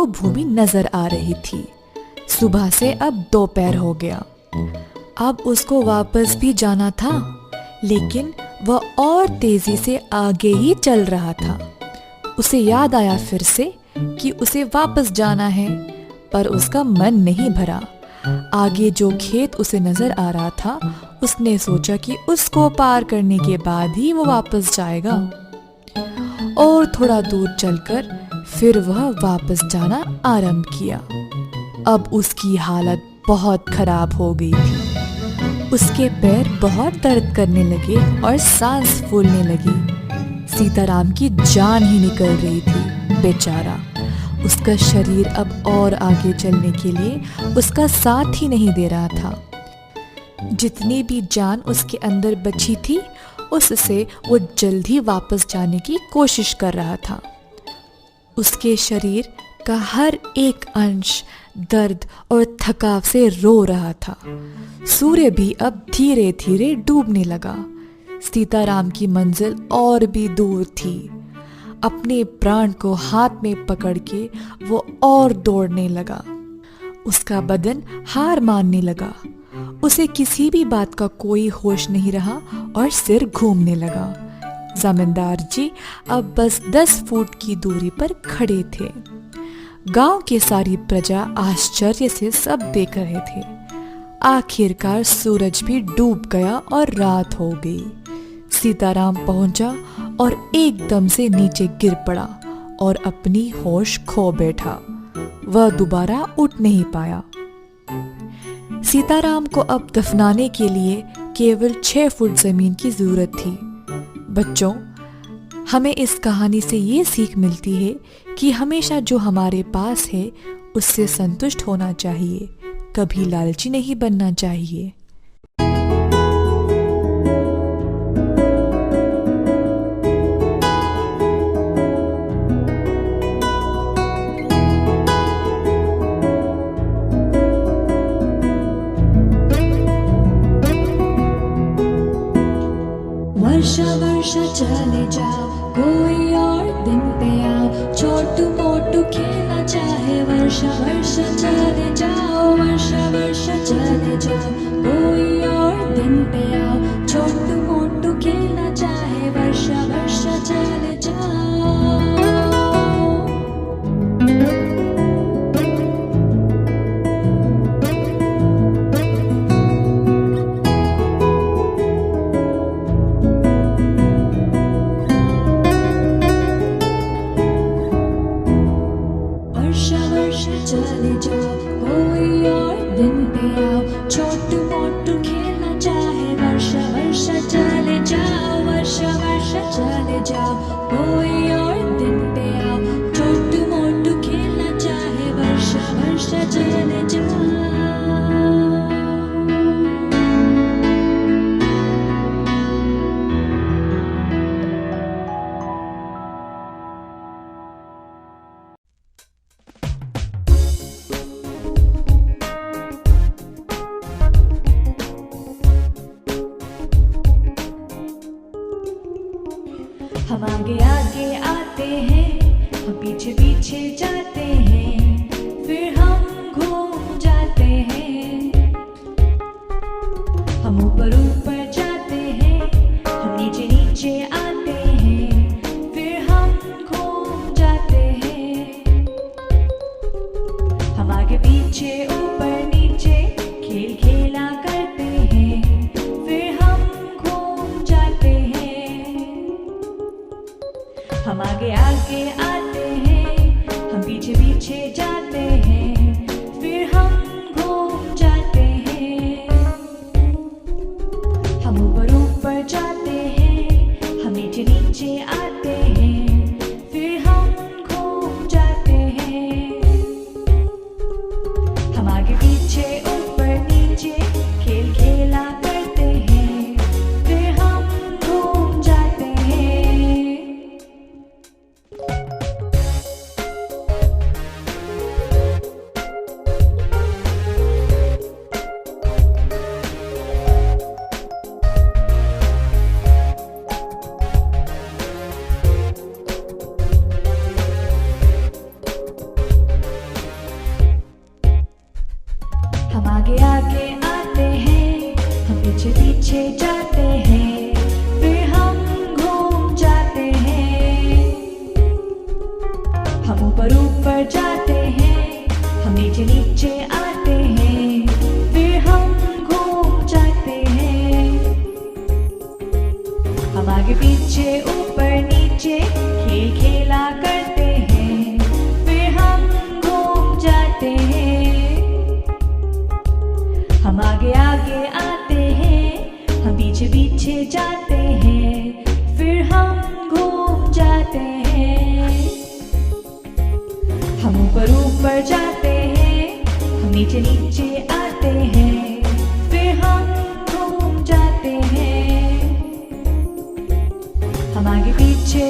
वो भूमि नजर आ रही थी। सुबह से अब दोपहर हो गया। अब उसको वापस भी जाना था, लेकिन वह और तेजी से आगे ही चल रहा था। उसे याद आया फिर से कि उसे वापस जाना है, पर उसका मन नहीं भरा। आगे जो खेत उसे नजर आ रहा था, उसने सोचा कि उसको पार करने के बाद ही वो वापस जाएगा। और थोड़ा दूर चलकर फिर वह वापस जाना आरंभ किया। अब उसकी हालत बहुत खराब हो गई थी। उसके पैर बहुत दर्द करने लगे और सांस फूलने लगी। सीताराम की जान ही निकल रही थी। बेचारा, उसका शरीर अब और आगे चलने के लिए उसका साथ ही नहीं दे रहा था। जितनी भी जान उसके अंदर बची थी, उससे वो जल्द ही वापस जाने की कोशिश कर रहा था। उसके शरीर का हर एक अंश दर्द और थकाव से रो रहा था। सूर्य भी अब धीरे धीरे डूबने लगा। सीताराम की मंजिल और भी दूर थी। अपने प्राण को हाथ में पकड़ के वो और दौड़ने लगा। उसका बदन हार मानने लगा। उसे किसी भी बात का कोई होश नहीं रहा और सिर घूमने लगा। जमींदार जी अब बस 10 फुट की दूरी पर खड़े थे। गांव की सारी प्रजा आश्चर्य से सब देख रहे थे। आखिरकार सूरज भी डूब गया और रात हो गई। सीताराम पहुंचा और एकदम से नीचे गिर पड़ा और अपनी होश खो बैठा। वह दोबारा उठ नहीं पाया। सीताराम को अब दफनाने के लिए केवल 6 फुट जमीन की जरूरत थी। बच्चों, हमें इस कहानी से ये सीख मिलती है कि हमेशा जो हमारे पास है उससे संतुष्ट होना चाहिए, कभी लालची नहीं बनना चाहिए। वर्षा वर्षा चले जाओ, कोई और दिन पे आओ। छोटू मोटू खेलना चाहे, वर्षा वर्षा चले जाओ। वर्षा वर्षा चले जाओ, कोई और दिन पे आओ। छोटू मोटू खेलना चाहे, वर्षा वर्षा चले जाओ। चले जाओ, कोई और दिन पे आओ। छोटू मोटू खेलना चाहे, वर्षा वर्षा चले जाओ। वर्षा वर्षा चले जाओ, कोई और दिन पे आओ। छोटू मोटू खेलना चाहे, वर्षा वर्षा चले जाओ। हम आगे आगे आते हैं, हम पीछे पीछे जाते हैं, फिर हम घूम जाते हैं। हम ऊपर ऊपर जाते हैं, हम नीचे नीचे आते हैं, फिर हम घूम जाते हैं। हम आगे पीछे ऊपर नीचे खेल खेला करते हैं, फिर हम घूम जाते हैं। हम आगे आगे आते हैं, हम पीछे पीछे जाते हैं, फिर हम घूम जाते हैं। हम ऊपर ऊपर जाते हैं, हम नीचे नीचे आते हैं, फिर हम घूम जाते हैं। हम आगे पीछे ऊपर नीचे खेल खेला करते हैं, फिर हम घूम जाते हैं। हम आगे पीछे ऊपर नीचे खेल खेला करते हैं, फिर हम घूम जाते हैं। हम आगे आगे आते हैं, हम पीछे पीछे जाते हैं, फिर हम घूम जाते हैं। हम ऊपर ऊपर जाते हैं, हम नीचे नीचे आते हैं, फिर हम घूम जाते हैं। हम आगे पीछे